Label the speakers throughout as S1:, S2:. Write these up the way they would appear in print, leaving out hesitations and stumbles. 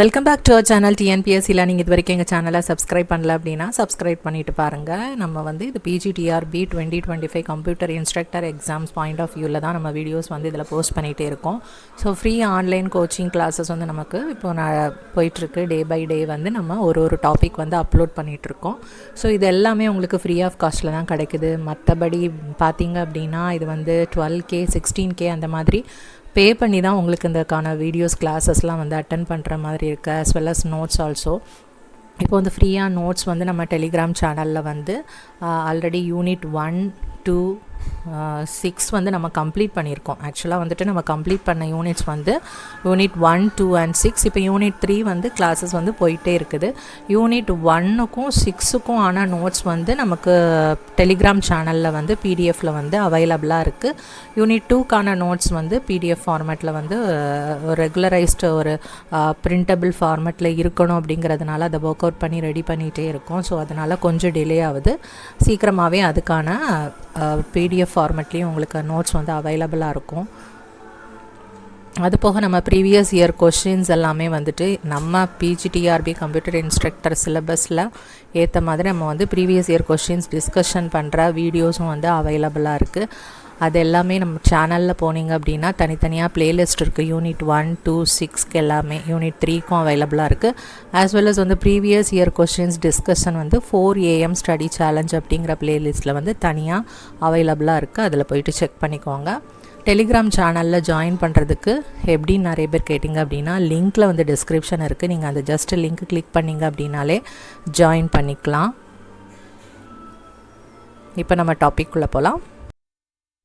S1: Welcome back to our channel TNPSC. நீங்கள் இது வரைக்கும் எங்கள் சேனலை சப்ஸ்கிரைப் பண்ணல அப்படின்னா சப்ஸ்கிரைப் பண்ணிவிட்டு பாருங்கள். நம்ம வந்து இது PGTRB 2025 computer instructor exams point of வியூவில் தான் நம்ம வீடியோஸ் வந்து இதில் போஸ்ட் பண்ணிகிட்டே இருக்கோம். So free online coaching classes வந்து நமக்கு இப்போ போயிட்டுருக்கு. டே பை டே வந்து நம்ம ஒரு டாபிக் வந்து அப்லோட் பண்ணிகிட்ருக்கோம். ஸோ இது எல்லாமே உங்களுக்கு ஃப்ரீ ஆஃப் காஸ்ட்டில் தான் கிடைக்குது. மற்றபடி பார்த்தீங்க அப்படின்னா இது வந்து 12K 16K அந்த மாதிரி பே பண்ணி தான் உங்களுக்கு இதுக்கான வீடியோஸ் கிளாஸஸ்லாம் வந்து அட்டன் பண்ணுற மாதிரி இருக்குது. as well as notes also. இப்போ வந்து ஃப்ரீயாக நோட்ஸ் வந்து நம்ம டெலிகிராம் சேனலில் வந்து ஆல்ரெடி யூனிட் 1 2 6 வந்து நம்ம கம்ப்ளீட் பண்ணியிருக்கோம். ஆக்சுவலாக வந்துட்டு நம்ம கம்ப்ளீட் பண்ண யூனிட்ஸ் வந்து யூனிட் 1 2 and 6. இப்போ யூனிட் 3 வந்து கிளாஸஸ் வந்து போயிட்டே இருக்குது. யூனிட் 1க்கும் 6க்கும் ஆன நோட்ஸ் வந்து நமக்கு டெலிகிராம் சேனலில் வந்து பிடிஎஃப்பில் வந்து அவைலபிளாக இருக்குது. யூனிட் 2க்கான நோட்ஸ் வந்து பிடிஎஃப் ஃபார்மேட்டில் வந்து ரெகுலரைஸ்டு ஒரு பிரிண்டபிள் ஃபார்மேட்டில் இருக்கணும் அப்படிங்கிறதுனால அதை ஒர்க் அவுட் பண்ணி ரெடி பண்ணிகிட்டே இருக்கோம். ஸோ அதனால் கொஞ்சம் டிலே ஆகுது. சீக்கிரமாகவே அதுக்கான பிடிஎஃப் ஃபார்மேட்லேயும் உங்களுக்கு நோட்ஸ் வந்து அவைலபிளாக இருக்கும். அது போக நம்ம ப்ரீவியஸ் இயர் கொஷின்ஸ் எல்லாமே வந்துட்டு நம்ம PGTRB கம்ப்யூட்டர் இன்ஸ்ட்ரக்டர் சிலபஸில் ஏற்ற மாதிரி நம்ம வந்து ப்ரீவியஸ் இயர் கொஷின்ஸ் டிஸ்கஷன் பண்ணுற வீடியோஸும் வந்து அவைலபிளாக இருக்குது. அது எல்லாமே நம்ம சேனலில் போனீங்க அப்படின்னா தனித்தனியாக ப்ளேலிஸ்ட் இருக்குது. யூனிட் 1 2 6க்கு எல்லாமே, யூனிட் 3க்கும் அவைலபிளாக இருக்குது. ஆஸ் வெல் அஸ் வந்து ப்ரீவியஸ் இயர் கொஷின்ஸ் டிஸ்கஷன் வந்து 4 AM ஸ்டடி சேலஞ்ச் அப்படிங்கிற ப்ளேலிஸ்ட்டில் வந்து தனியாக அவைலபிளாக இருக்குது. அதில் போயிட்டு செக் பண்ணிக்கோங்க. டெலிகிராம் சேனலில் ஜாயின் பண்ணுறதுக்கு எப்படின்னு நிறைய பேர் கேட்டிங்க அப்படின்னா லிங்க்கில் வந்து டிஸ்கிரிப்ஷன் இருக்குது. நீங்கள் அந்த ஜஸ்ட் லிங்க் கிளிக் பண்ணிங்க அப்படின்னாலே ஜாயின் பண்ணிக்கலாம். இப்போ நம்ம டாபிக்குள்ளே போகலாம்.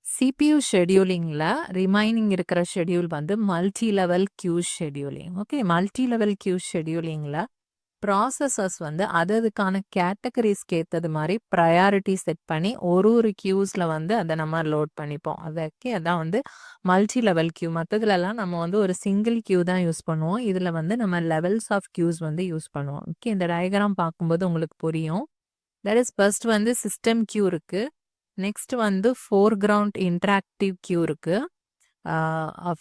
S1: CPU ஷெடியூலிங்கில் ரிமைனிங் இருக்கிற ஷெடியூல் வந்து multi level queue scheduling. Okay, multi level queue ஷெடியூலிங்கில் ப்ராசஸர்ஸ் வந்து அதுக்கான கேட்டகரிஸ்க்கு ஏற்றது மாதிரி ப்ரையாரிட்டி செட் பண்ணி ஒரு கியூஸில் வந்து அதை நம்ம லோட் பண்ணிப்போம். அதுக்கே அதான் வந்து மல்டி லெவல் கியூ. மற்றதுலலாம் நம்ம வந்து ஒரு சிங்கிள் கியூ தான் யூஸ் பண்ணுவோம். இதில் வந்து நம்ம லெவல்ஸ் ஆஃப் கியூஸ் வந்து யூஸ் பண்ணுவோம். ஓகே, இந்த டயக்ராம் பார்க்கும்போது உங்களுக்கு புரியும். தட் இஸ் ஃபர்ஸ்ட் வந்து சிஸ்டம் கியூ இருக்குது. நெக்ஸ்ட் வந்து ஃபோர்கிரவுண்ட் இன்ட்ராக்டிவ் கியூ இருக்குது.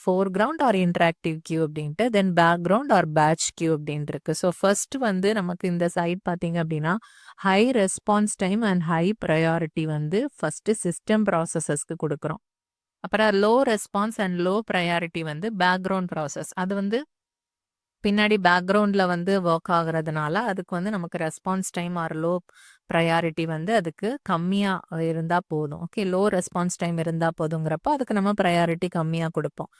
S1: ஃபோர்கிரவுண்ட் ஆர் இன்ட்ராக்டிவ் கியூ அப்படின்ட்டு, தென் பேக்ரவுண்ட் ஆர் பேட்ச் கியூ அப்படின்ட்டு இருக்கு. ஸோ ஃபர்ஸ்ட் வந்து நமக்கு இந்த சைட் பார்த்தீங்க அப்படின்னா high response time and high priority வந்து ஃபர்ஸ்ட் சிஸ்டம் ப்ராசஸஸ்க்கு கொடுக்குறோம். அப்புறம் low response and low priority வந்து பேக்ரவுண்ட் ப்ராசஸ். அது வந்து பின்னாடி பேக்ரவுண்டில் வந்து ஒர்க் ஆகுறதுனால அதுக்கு வந்து நமக்கு response time are low priority வந்து அதுக்கு கம்மியாக இருந்தால் போதும். ஓகே, லோ ரெஸ்பான்ஸ் டைம் இருந்தால் போதுங்கிறப்போ அதுக்கு நம்ம ப்ரையாரிட்டி கம்மியாக கொடுப்போம்.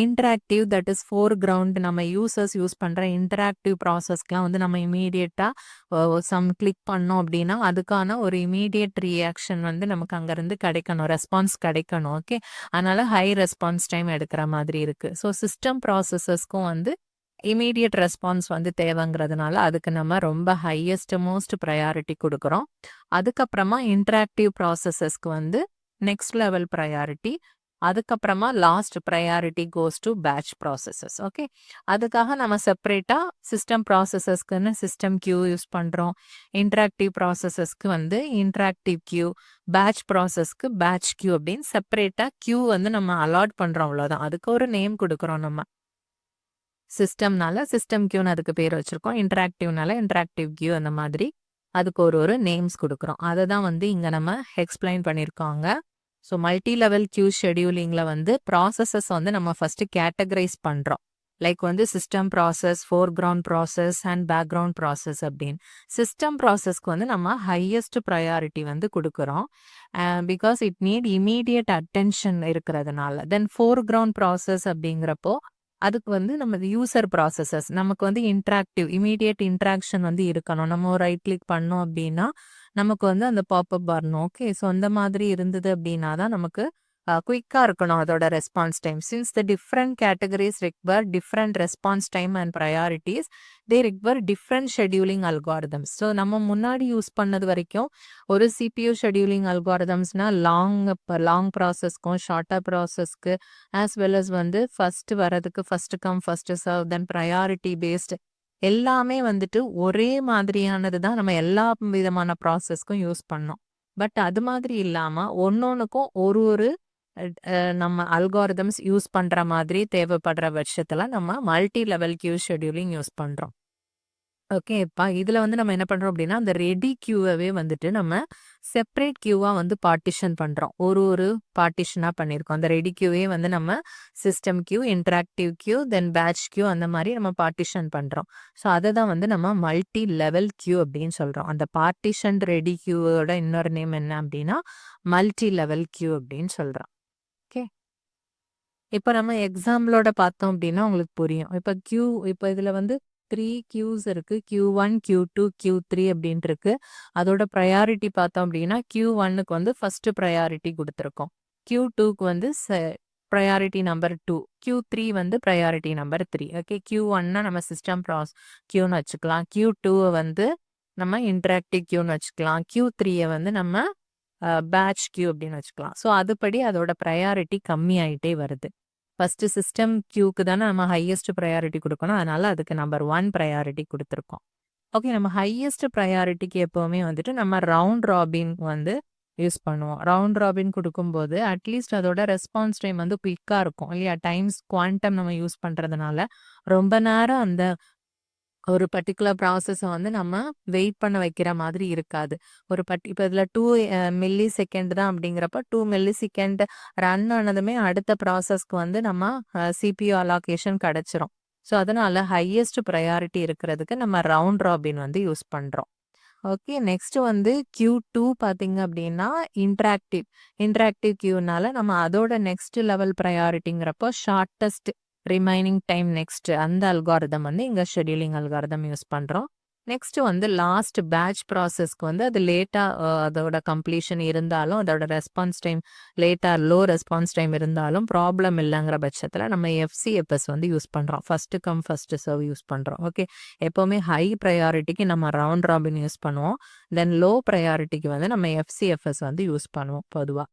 S1: Interactive, that is four ground, நம்ம யூசர்ஸ் யூஸ் பண்ணுற இன்ட்ராக்டிவ் ப்ராசஸ்க்கெலாம் வந்து நம்ம இமீடியட்டாக சம் கிளிக் பண்ணோம் அப்படின்னா அதுக்கான ஒரு இமீடியட் ரியாக்ஷன் வந்து நமக்கு அங்கேருந்து கிடைக்கணும், ரெஸ்பான்ஸ் கிடைக்கணும். ஓகே, அதனால் ஹை ரெஸ்பான்ஸ் டைம் எடுக்கிற மாதிரி இருக்குது. ஸோ சிஸ்டம் ப்ராசஸஸ்க்கும் வந்து இமீடியட் ரெஸ்பான்ஸ் வந்து தேவைங்கிறதுனால அதுக்கு நம்ம ரொம்ப ஹையஸ்ட் மோஸ்ட் ப்ரையாரிட்டி கொடுக்குறோம். அதுக்கப்புறமா இன்ட்ராக்டிவ் ப்ராசஸஸ்க்கு வந்து நெக்ஸ்ட் லெவல் ப்ரையாரிட்டி. அதுக்கப்புறமா last priority goes to batch processes. Okay, அதுக்காக நம்ம செப்பரேட்டாக சிஸ்டம் ப்ராசஸஸ்க்குன்னு சிஸ்டம் கியூ யூஸ் பண்ணுறோம். இன்ட்ராக்டிவ் ப்ராசஸஸ்க்கு வந்து இன்ட்ராக்டிவ் கியூ, பேட்ச் ப்ராசஸ்க்கு பேட்ச் கியூ அப்படின்னு செப்பரேட்டாக கியூ வந்து நம்ம அலாட் பண்ணுறோம். அவ்வளோதான், அதுக்கு ஒரு நேம் கொடுக்குறோம். நம்ம சிஸ்டம்னால சிஸ்டம் கியூன்னு அதுக்கு பேர் வச்சுருக்கோம். இன்ட்ராக்டிவ்னால இன்ட்ராக்டிவ் கியூ, அந்த மாதிரி அதுக்கு ஒரு நேம்ஸ் கொடுக்குறோம். அதை தான் வந்து இங்கே நம்ம எக்ஸ்பிளைன் பண்ணியிருக்காங்க. ஸோ மல்டி லெவல் கியூ ஷெடியூலிங்கில் வந்து ப்ராசஸஸ் வந்து நம்ம ஃபஸ்ட்டு கேட்டகரைஸ் பண்ணுறோம். லைக் வந்து system process, foreground process and background process அப்படின்னு. சிஸ்டம் ப்ராசஸ்க்கு வந்து நம்ம ஹையஸ்ட் ப்ரையாரிட்டி வந்து கொடுக்குறோம். Because it NEET immediate attention இருக்கிறதுனால. தென் ஃபோர்கிரவுண்ட் ப்ராசஸ் அப்படிங்கிறப்போ அதுக்கு வந்து நம்ம யூசர் ப்ராசஸஸ், நமக்கு வந்து இன்ட்ராக்டிவ் இமீடியட் இன்ட்ராக்ஷன் வந்து இருக்கணும். நம்ம ஒரு ரைட் கிளிக் பண்ணோம் அப்படின்னா நமக்கு வந்து அந்த பாப்அப் வரணும். ஓகே, ஸோ அந்த மாதிரி இருந்தது அப்படின்னா தான் நமக்கு குயிக்காக இருக்கணும் அதோட response time. Since the different categories require different response time and priorities, they require different scheduling algorithms. So நம்ம முன்னாடி யூஸ் பண்ணது வரைக்கும் ஒரு CPU ஷெடியூலிங் அல்காரிதம்ஸ்னால் லாங் ப்ராசஸ்க்கும் ஷார்ட்டாக ப்ராசஸ்க்கு ஆஸ் வெல் அஸ் வந்து ஃபஸ்ட்டு வரதுக்கு ஃபஸ்ட்டு கம் ஃபஸ்ட்டு சர்வ், தென் ப்ரையாரிட்டி பேஸ்டு எல்லாமே வந்துட்டு ஒரே மாதிரியானது தான் நம்ம எல்லா விதமான ப்ராசஸ்க்கும் யூஸ் பண்ணோம். பட் அது மாதிரி இல்லாமல் ஒன்னொன்றுக்கும் ஒரு நம்ம அல்காரிதம்ஸ் யூஸ் பண்ணுற மாதிரி தேவைப்படுற பட்சத்தில் நம்ம multi level queue scheduling use பண்ணுறோம். ஓகேப்பா. இதில் வந்து நம்ம என்ன பண்ணுறோம் அப்படின்னா அந்த ரெடி கியூவை வந்துட்டு நம்ம செப்பரேட் கியூவாக வந்து பார்ட்டிஷன் பண்ணுறோம். ஒரு பார்ட்டிஷனாக பண்ணியிருக்கோம். அந்த ரெடி கியூவே வந்து நம்ம சிஸ்டம் கியூ, இன்டராக்டிவ் கியூ, தென் பேட்ச் கியூ அந்த மாதிரி நம்ம பார்ட்டிஷன் பண்ணுறோம். ஸோ அதை தான் வந்து நம்ம மல்டி லெவல் கியூ அப்படின்னு சொல்கிறோம். அந்த பார்ட்டிஷன் ரெடி கியூவோட இன்னொரு நேம் என்ன அப்படின்னா மல்டி லெவல் கியூ அப்படின்னு சொல்கிறோம். ஓகே. இப்போ நம்ம எக்ஸாம்பிளோட பார்த்தோம் அப்படின்னா உங்களுக்கு புரியும். இப்போ இதில் வந்து 3 கியூஸ் இருக்கு. Q1, Q2, Q3 அப்படின்ட்டு இருக்கு. அதோட ப்ரையாரிட்டி பார்த்தோம் அப்படின்னா Q1க்கு வந்து ஃபர்ஸ்ட் ப்ரையாரிட்டி கொடுத்துருக்கோம். Q2க்கு வந்து ப்ரையாரிட்டி நம்பர் 2, Q3 வந்து ப்ரையாரிட்டி நம்பர் 3. ஓகே. Q1னா நம்ம சிஸ்டம் கியூன்னு வச்சுக்கலாம். Q2 வந்து நம்ம இன்டராக்டிவ் கியூன்னு வச்சுக்கலாம். Q3 வந்து நம்ம பேட்ச் கியூ அப்படின்னு வச்சுக்கலாம். ஸோ அதுபடி அதோட ப்ரையாரிட்டி கம்மியாயிட்டே வருது. ஃபர்ஸ்ட் சிஸ்டம் கியூக்கு தானே நம்ம ஹையஸ்ட் ப்ரையாரிட்டி கொடுக்கணும். அதனால அதுக்கு நம்பர் 1 ப்ரையாரிட்டி கொடுத்துருக்கோம். ஓகே. நம்ம ஹையஸ்ட் ப்ரையாரிட்டிக்கு எப்போவுமே வந்துட்டு நம்ம ரவுண்ட் ராபின் வந்து யூஸ் பண்ணுவோம். ரவுண்ட் ராபின் கொடுக்கும்போது அட்லீஸ்ட் அதோட ரெஸ்பான்ஸ் டைம் வந்து குயிக்காக இருக்கும் இல்லையா? டைம்ஸ் குவாண்டம் நம்ம யூஸ் பண்ணுறதுனால ரொம்ப நேரம் அந்த ஒரு பர்ட்டிகுலர் ப்ராசஸை வந்து நம்ம வெயிட் பண்ண வைக்கிற மாதிரி இருக்காது. இப்போ இதில் 2 மில்லி செகண்ட் தான் அப்படிங்கிறப்ப 2 மில்லி செகண்ட் ரன் ஆனதுமே அடுத்த ப்ராசஸ்க்கு வந்து நம்ம சிபியூ அலாகேஷன் கிடச்சிரும். ஸோ அதனால ஹையஸ்ட் ப்ரையாரிட்டி இருக்கிறதுக்கு நம்ம ரவுண்ட் ராபின் வந்து யூஸ் பண்ணுறோம். ஓகே. நெக்ஸ்ட் வந்து Q2 பார்த்தீங்க அப்படின்னா இன்டராக்டிவ் கியூனால நம்ம அதோட நெக்ஸ்ட் லெவல் ப்ரையாரிட்டிங்கிறப்போ ஷார்ட்டஸ்ட் ரிமைனிங் டைம் நெக்ஸ்ட் அந்த அல்காரிதம் வந்து இங்கே ஷெடியூலிங் அல்காரிதம் யூஸ் பண்ணுறோம். நெக்ஸ்ட் வந்து லாஸ்ட் பேட்ச் ப்ராசஸ்க்கு வந்து அது லேட்டாக அதோட கம்ப்ளீஷன் இருந்தாலும் அதோட response time low response time இருந்தாலும் ப்ராப்ளம் இல்லைங்கிற பட்சத்தில் நம்ம FCFS வந்து யூஸ் பண்ணுறோம். First come first serve use பண்ணுறோம். ஓகே. எப்போவுமே ஹை ப்ரையாரிட்டிக்கு நம்ம ரவுண்ட் ராபின் யூஸ் பண்ணுவோம். தென் லோ ப்ரையாரிட்டிக்கு வந்து நம்ம FCFS வந்து யூஸ் பண்ணுவோம் பொதுவாக.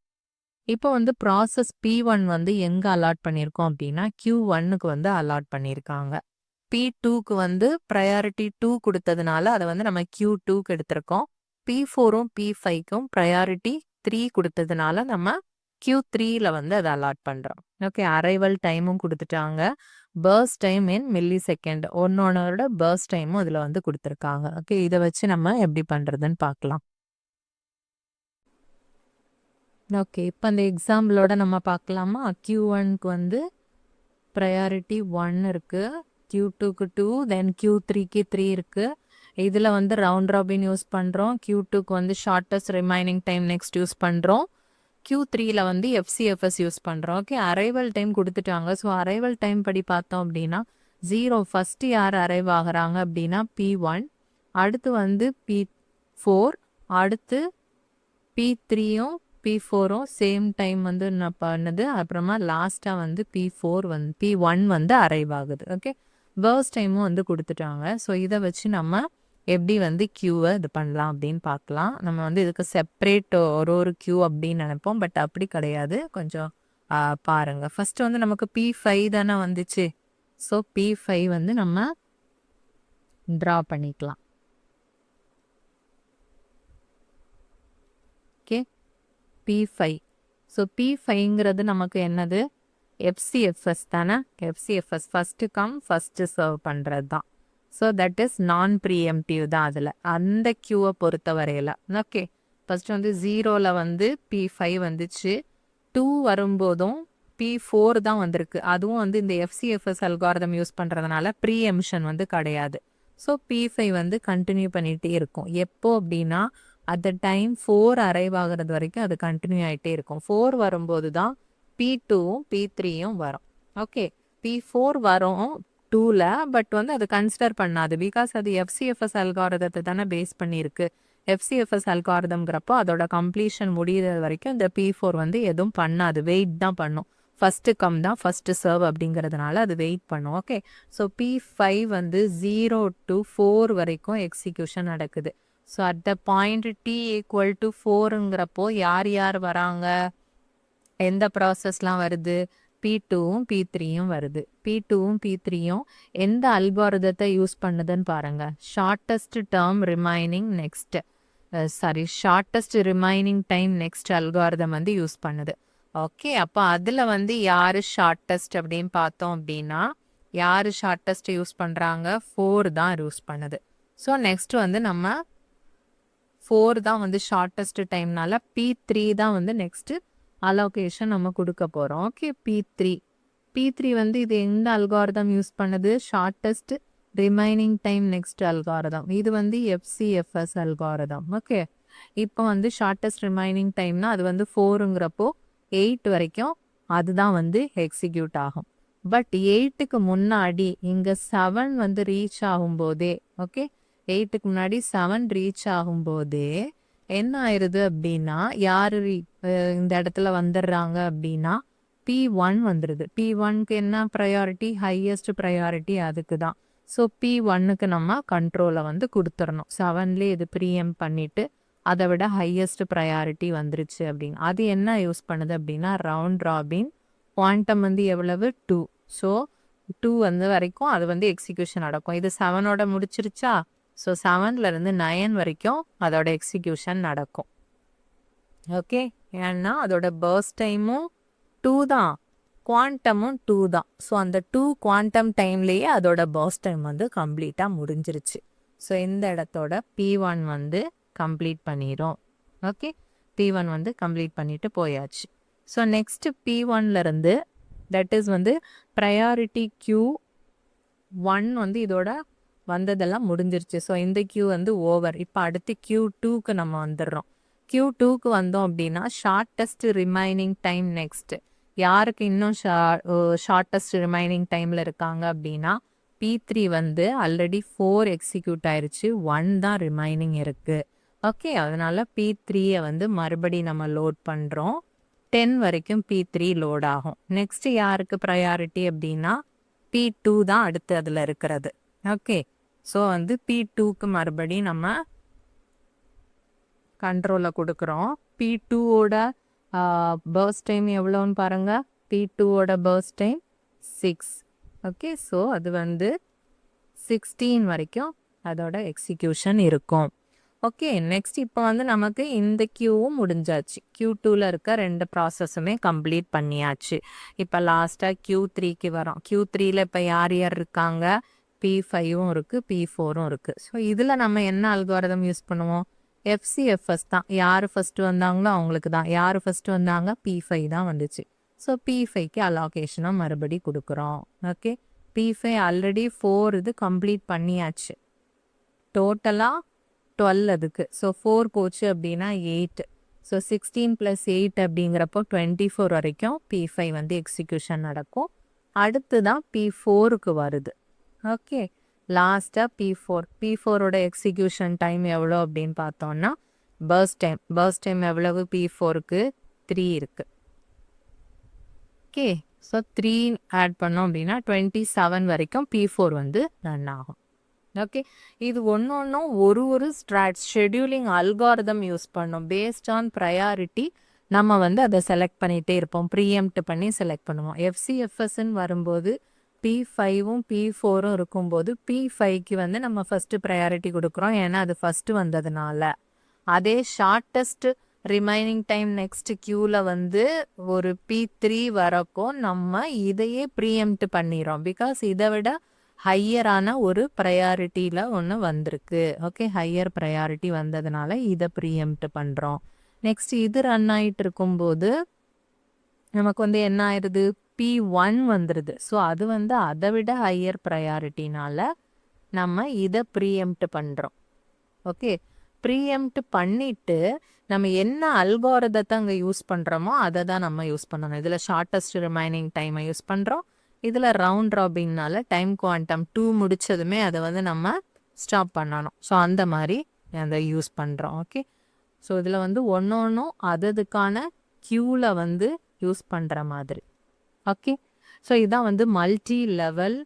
S1: இப்போ வந்து ப்ராசஸ் P1 வந்து எங்கே அலாட் பண்ணியிருக்கோம் அப்படின்னா Q1க்கு வந்து அலாட் பண்ணியிருக்காங்க. P2க்கு வந்து ப்ரையாரிட்டி 2 கொடுத்ததுனால அதை வந்து நம்ம Q2க்கு எடுத்திருக்கோம். P4ம் P5க்கும் ப்ரையாரிட்டி 3 கொடுத்ததுனால நம்ம Q3ல வந்து அதை அலாட் பண்ணுறோம். ஓகே. அரைவல் டைமும் கொடுத்துட்டாங்க. Burst time in millisecond ஒன்னோட பர்ஸ்ட் டைமும் இதில் வந்து கொடுத்துருக்காங்க. ஓகே. இதை வச்சு நம்ம எப்படி பண்ணுறதுன்னு பார்க்கலாம். ஓகே. இப்போ அந்த எக்ஸாம்பிளோட நம்ம பார்க்கலாமா? Q1க்கு வந்து ப்ரையாரிட்டி 1 இருக்குது. Q2க்கு 2, தென் Q3க்கு 3 இருக்குது. இதில் வந்து ரவுண்ட் ராபின் யூஸ் பண்ணுறோம். Q2க்கு வந்து shortest remaining time next use பண்ணுறோம். Q3ல வந்து FCFS யூஸ் பண்ணுறோம். ஓகே. அரைவல் டைம் கொடுத்துட்டாங்க. ஸோ அரைவல் டைம் படி பார்த்தோம் அப்படின்னா 0 ஃபஸ்ட்டு யார் அரைவ் ஆகிறாங்க அப்படின்னா P1, அடுத்து வந்து P4, அடுத்து P3யும் P4ம் சேம் டைம் வந்து நான் பண்ணுது. அப்புறமா லாஸ்ட்டாக வந்து P1 வந்து அரைவ் ஆகுது. ஓகே. பர்ஸ்ட் டைமும் வந்து கொடுத்துட்டாங்க. ஸோ இதை வச்சு நம்ம எப்படி வந்து கியூவை இது பண்ணலாம் அப்படின்னு பார்க்கலாம். நம்ம வந்து இதுக்கு செப்பரேட் ஒரு கியூ அப்படின்னு நினைப்போம். பட் அப்படி கிடையாது. கொஞ்சம் பாருங்கள். ஃபர்ஸ்ட் வந்து நமக்கு P5 தானே வந்துச்சு. ஸோ P5 வந்து நம்ம ட்ரா பண்ணிக்கலாம். ஓகே. P5. ஸோ P5ங்கிறது நமக்கு என்னது? FCFS தானே? FCFS first come first serve பண்ணுறது தான். ஸோ தட் இஸ் நான் ப்ரீஎம்டிவ் தான் அதில் அந்த கியூவை பொறுத்த வரையில். ஓகே. ஃபஸ்ட்டு வந்து 0ல் வந்து P5 வந்துச்சு. 2 வரும்போதும் P4 தான் வந்திருக்கு. அதுவும் வந்து இந்த FCFS அல்காரிதம் யூஸ் பண்ணுறதுனால ப்ரீஎம்ஷன் வந்து கிடையாது. ஸோ P5 வந்து கண்டினியூ பண்ணிகிட்டே இருக்கும். எப்போ அப்படின்னா அட் த டைம் 4 அரைவ் ஆகிறது வரைக்கும் அது கண்டினியூ ஆகிட்டே இருக்கும். 4 வரும்போது தான் P2ம் P3யும் வரும். ஓகே. P4 வரும் 2ல, பட் வந்து அது கன்சிடர் பண்ணாது. பிகாஸ் அது FCFS அல்காரிதத்தை தானே பேஸ் பண்ணியிருக்கு. FCFS அல்காரிதம்ங்கிறப்போ அதோட கம்ப்ளீஷன் முடிகிறது வரைக்கும் இந்த P4 வந்து எதுவும் பண்ணாது. வெயிட் தான் பண்ணும். ஃபஸ்ட்டு கம் தான் ஃபஸ்ட்டு சர்வ் அப்படிங்கிறதுனால அது வெயிட் பண்ணும். ஓகே. ஸோ P5 வந்து 0 to 4 வரைக்கும் எக்ஸிக்யூஷன் நடக்குது. So at the point T equal to 4ங்கிறப்போ யார் வராங்க? எந்த ப்ராசஸ்லாம் வருது? P2ம் P3யும் வருது. P2ம் P3யும் எந்த அல்காரிதத்தை யூஸ் பண்ணுதுன்னு பாருங்கள். Shortest remaining time next algorithm வந்து யூஸ் பண்ணுது. ஓகே, அப்போ அதில் வந்து யார் ஷார்ட்டஸ்ட் அப்படின்னு பார்த்தோம் அப்படின்னா, யார் ஷார்ட்டஸ்ட் யூஸ் பண்ணுறாங்க? 4 தான் யூஸ் பண்ணுது. ஸோ நெக்ஸ்ட் வந்து நம்ம 4 தான் வந்து ஷார்ட்டஸ்ட் டைம்னால P3 தான் வந்து நெக்ஸ்ட் அலோகேஷன் நம்ம கொடுக்க போகிறோம். ஓகே, P3 வந்து இது எந்த அல்காரிதம் யூஸ் பண்ணுது? Shortest remaining time next algorithm. இது வந்து FCFS அல்காரிதம். ஓகே, இப்போ வந்து ஷார்ட்டஸ்ட் ரிமைனிங் டைம்னா அது வந்து 4ங்கிறப்போ 8 வரைக்கும் அதுதான் வந்து எக்ஸிக்யூட் ஆகும். பட் 8க்கு முன்னாடி இங்கே 7 வந்து ரீச் ஆகும்போதே, ஓகே, 8க்கு முன்னாடி 7 ரீச் ஆகும்போதே என்ன ஆயிடுது அப்படின்னா, யார் இந்த இடத்துல வந்துடுறாங்க அப்படின்னா P1 வந்துடுது. P1க்கு என்ன ப்ரையாரிட்டி? ஹையஸ்ட் ப்ரையாரிட்டி அதுக்கு தான். ஸோ P1க்கு நம்ம கண்ட்ரோலை வந்து கொடுத்துடணும். 7லேயே இது ப்ரீஎம் பண்ணிவிட்டு அதை விட ஹையஸ்ட் ப்ரையாரிட்டி வந்துருச்சு அப்படின்னு. அது என்ன யூஸ் பண்ணுது அப்படின்னா ரவுண்ட் ராபின். குவாண்டம் வந்து எவ்வளவு? 2. ஸோ 2 வந்து வரைக்கும் அது வந்து எக்ஸிக்யூஷன் நடக்கும். இது 7ஓட முடிச்சிருச்சா? ஸோ 7லேருந்து 9 வரைக்கும் அதோட எக்ஸிக்யூஷன் நடக்கும். ஓகே, ஏன்னா அதோட பர்ஸ்ட் டைமும் 2 தான், குவாண்டமும் 2 தான். ஸோ அந்த 2 குவாண்டம் டைம்லேயே அதோட பர்ஸ்ட் டைம் வந்து கம்ப்ளீட்டாக முடிஞ்சிருச்சு. ஸோ இந்த இடத்தோட P1 வந்து கம்ப்ளீட் பண்ணிடும். ஓகே, P1 வந்து கம்ப்ளீட் பண்ணிட்டு போயாச்சு. ஸோ நெக்ஸ்ட் P1லேருந்து தட் இஸ் வந்து ப்ரையாரிட்டி Q1 வந்து இதோட வந்ததெல்லாம் முடிஞ்சிருச்சு. ஸோ இந்த Q வந்து ஓவர். இப்போ அடுத்து Q2க்கு நம்ம வந்துடுறோம். Q2க்கு வந்தோம் அப்படின்னா ஷார்ட்டஸ்ட் ரிமைனிங் டைம் நெக்ஸ்ட். யாருக்கு இன்னும் ஷார்ட்டஸ்ட் ரிமைனிங் டைமில் இருக்காங்க அப்படின்னா P3 வந்து ஆல்ரெடி 4 எக்ஸிக்யூட் ஆயிடுச்சு, 1 தான் ரிமைனிங் இருக்குது. ஓகே, அதனால P3யை வந்து மறுபடி நம்ம லோட் பண்ணுறோம். 10 வரைக்கும் P3 லோட் ஆகும். நெக்ஸ்ட் யாருக்கு ப்ரையாரிட்டி அப்படின்னா P2 தான் அடுத்து அதில் இருக்கிறது. ஓகே, ஸோ வந்து P2க்கு மறுபடி நம்ம கண்ட்ரோலை கொடுக்குறோம். P2ஓட பர்ஸ்ட் டைம் எவ்வளோன்னு பாருங்கள். P2ஓட பர்ஸ்ட் டைம் 6. ஓகே, ஸோ அது வந்து 16 வரைக்கும் அதோட எக்ஸிக்யூஷன் இருக்கும். ஓகே, நெக்ஸ்ட் இப்போ வந்து நமக்கு இந்த Qவும் முடிஞ்சாச்சு. Q2ல இருக்க 2 ப்ராசஸுமே கம்ப்ளீட் பண்ணியாச்சு. இப்போ லாஸ்ட்டாக Q3க்கு வரோம். Q3ல இப்போ யார் யார் இருக்காங்க? P5ம் இருக்குது, P4ம் இருக்குது. ஸோ இதில் நம்ம என்ன அல்காரிதம் யூஸ் பண்ணுவோம்? FCFS தான். யார் ஃபஸ்ட்டு வந்தாங்களோ அவங்களுக்கு தான். யார் ஃபஸ்ட்டு வந்தாங்க? P5 தான் வந்துச்சு. ஸோ P5க்கு அலோகேஷனை மறுபடி கொடுக்குறோம். ஓகே, P5 ஆல்ரெடி 4 இது கம்ப்ளீட் பண்ணியாச்சு. டோட்டலாக 12 அதுக்கு. ஸோ 4 போச்சு அப்படின்னா 8. ஸோ 16 + 8 அப்படிங்கிறப்போ 24 வரைக்கும் P5 வந்து எக்ஸிக்யூஷன் நடக்கும். அடுத்து தான் P4க்கு வருது. ஓகே, லாஸ்ட்டாக P4ஓட எக்ஸிக்யூஷன் டைம் எவ்வளோ அப்படின்னு பார்த்தோம்னா பர்ஸ்ட் டைம் எவ்வளவு? P4க்கு 3 இருக்குது. ஓகே, ஸோ 3 ஆட் பண்ணோம் அப்படின்னா 27 வரைக்கும் P4 வந்து ரன் ஆகும். ஓகே, இது ஒன்றும் ஒரு ஷெட்யூலிங் அல்காரிதம் யூஸ் பண்ணோம். பேஸ்ட் ஆன் ப்ரையாரிட்டி நம்ம வந்து அதை செலக்ட் பண்ணிகிட்டே இருப்போம். ப்ரீஎம்ப்ட் பண்ணி செலக்ட் பண்ணுவோம். FCFSன்னு வரும்போது P5ம் P4ம் இருக்கும்போது P5க்கு வந்து நம்ம ஃபஸ்ட்டு ப்ரையாரிட்டி கொடுக்குறோம், ஏன்னா அது ஃபஸ்ட்டு வந்ததுனால. அதே ஷார்ட்டஸ்ட் ரிமைனிங் டைம் நெக்ஸ்ட் Qவில் வந்து ஒரு P3 வரக்கும் நம்ம இதையே ப்ரீஎம்ப்ட் பண்ணிடுறோம். பிகாஸ் இதை விட ஹையரான ஒரு ப்ரையாரிட்டியில் ஒன்று வந்திருக்கு. ஓகே, ஹையர் ப்ரையாரிட்டி வந்ததுனால இதை ப்ரீஎம்ப்ட் பண்ணுறோம். நெக்ஸ்ட் இது ரன் ஆகிட்டு இருக்கும்போது நமக்கு வந்து என்ன ஆயிடுது? P1 வந்துடுது. ஸோ அது வந்து அதை விட ஹையர் ப்ரையாரிட்டினால நம்ம இதை ப்ரீஎம்ப்ட் பண்ணுறோம். ஓகே, ப்ரீஎம்ப்ட் பண்ணிவிட்டு நம்ம என்ன அல்காரிதத்தை அங்கே யூஸ் பண்ணுறோமோ அதை தான் நம்ம யூஸ் பண்ணணும். இதில் ஷார்ட்டஸ்ட் ரிமைனிங் டைமை யூஸ் பண்ணுறோம். இதில் ரவுண்ட் ராபின்னால டைம் குவாண்டம் 2 முடித்ததுமே அதை வந்து நம்ம ஸ்டாப் பண்ணணும். ஸோ அந்த மாதிரி அதை யூஸ் பண்ணுறோம். ஓகே, ஸோ இதில் வந்து ஒன்றும் அதுக்கான Qவில் வந்து யூஸ் பண்ணுற மாதிரி. ஓகே, ஸோ இதுதான் வந்து மல்டி லெவல்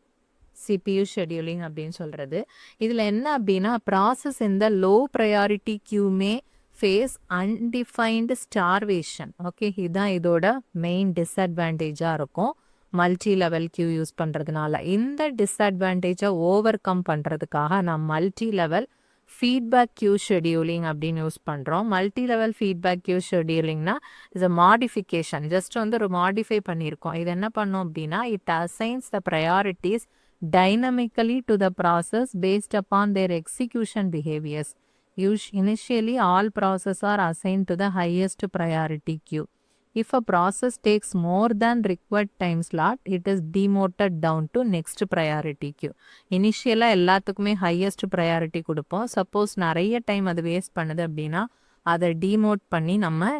S1: CPU ஷெட்யூலிங் அப்படின்னு சொல்கிறது. இதில் என்ன அப்படின்னா ப்ராசஸ் இந்த லோ ப்ரையாரிட்டி கியூமே ஃபேஸ் அன்டிஃபைன்டு ஸ்டார்வேஷன். ஓகே, இதுதான் இதோட மெயின் டிஸ்அட்வான்டேஜாக இருக்கும் மல்டி லெவல் கியூ யூஸ் பண்ணுறதுனால. இந்த டிஸ்அட்வான்டேஜை ஓவர் கம் பண்ணுறதுக்காக நான் multi level feedback queue scheduling அப்படின்னு யூஸ் பண்ணுறோம். மல்டி லெவல் ஃபீட்பேக் கியூ ஷெடியூலிங்னா இஸ் அ மாடிஃபிகேஷன். ஜஸ்ட் வந்து ஒரு மாடிஃபை பண்ணியிருக்கோம். இது என்ன பண்ணோம் அப்படின்னா it assigns the priorities dynamically to the process based upon their execution behaviors. Initially, all processes are assigned to the highest priority queue. If a process takes more than required time slot, it is demoted down to next priority queue. Initially, எல்லாத்துக்குமே highest priority கொடுப்போம். Suppose நிறைய time அது waste பண்ணுது அப்படின்னா அதை டிமோட் பண்ணி நம்ம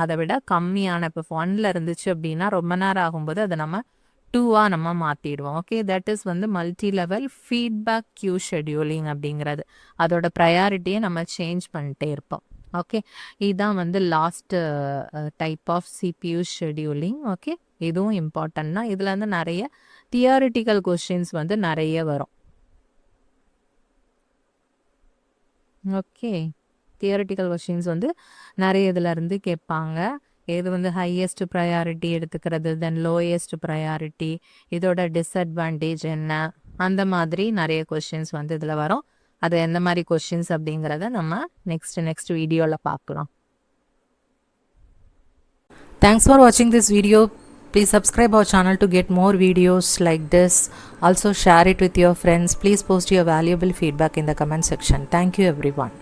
S1: அதை விட கம்மியான இப்போ 1ல் இருந்துச்சு அப்படின்னா ரொம்ப நேரம் ஆகும்போது அதை நம்ம 2ஆ நம்ம மாற்றிடுவோம். ஓகே, தட் இஸ் வந்து multi level feedback queue scheduling அப்படிங்கிறது. அதோட ப்ரையாரிட்டியை நம்ம சேஞ்ச் பண்ணிட்டே இருப்போம். ஓகே, இதுதான் வந்து last type of CPU scheduling. Okay, இதுவும் இம்பார்ட்டன்ட்னா இதில் வந்து நிறைய தியரிட்டிக்கல் கொஸ்டின்ஸ் வந்து நிறைய வரும். ஓகே, தியரிட்டிக்கல் கொஸ்டின்ஸ் வந்து நிறைய இதில் இருந்து கேட்பாங்க. எது வந்து ஹையஸ்ட் ப்ரையாரிட்டி எடுத்துக்கிறது, தென் லோயஸ்ட் ப்ரையாரிட்டி, இதோட டிஸ்அட்வான்டேஜ் என்ன, அந்த மாதிரி நிறைய கொஸ்டின்ஸ் வந்து இதில் வரும். அது எந்த மாதிரி கொஸ்டின்ஸ் அப்படிங்கிறத நம்ம நெக்ஸ்ட் வீடியோவில் பார்க்கலாம். Thanks for watching this video. Please subscribe our channel to get more videos like this. Also share it with your friends. Please post your valuable feedback in the comment section. Thank you everyone.